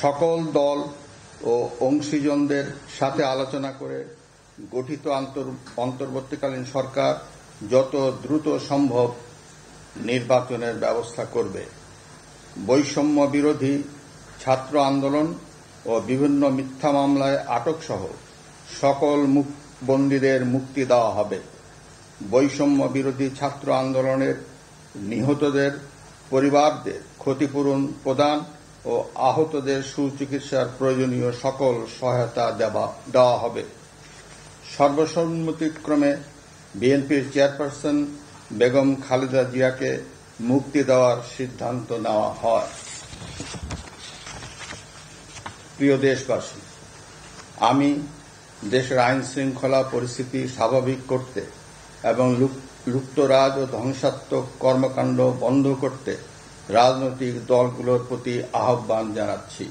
সকল দল ও অংশীজনদের সাথে আলোচনা করে গঠিত অন্তর্বর্তীকালীন সরকার যত দ্রুত সম্ভব নির্বাচনের ব্যবস্থা করবে। বৈষম্য বিরোধী ছাত্র আন্দোলন ও বিভিন্ন মিথ্যা মামলায় আটকসহ সকল বন্দীদের মুক্তি দেওয়া হবে। বৈষম্য বিরোধী ছাত্র আন্দোলনের নিহতদের পরিবারদের ক্ষতিপূরণ প্রদান ও আহতদের সুচিকিৎসার প্রয়োজনীয় সকল সহায়তা দেওয়া হবে। সর্বসম্মতিক্রমে বিএনপির চেয়ারপারসন বেগম খালেদা জিয়াকে মুক্তি দেওয়ার সিদ্ধান্ত নেওয়া হয়। প্রিয় দেশবাসী, আমি দেশের আইন শৃঙ্খলা পরিস্থিতি স্বাভাবিক করতে এবং লুপ্তরাজ ও ধ্বংসাত্মক কর্মকাণ্ড বন্ধ করতে রাজনৈতিক দলগুলোর প্রতি আহ্বান জানাচ্ছি।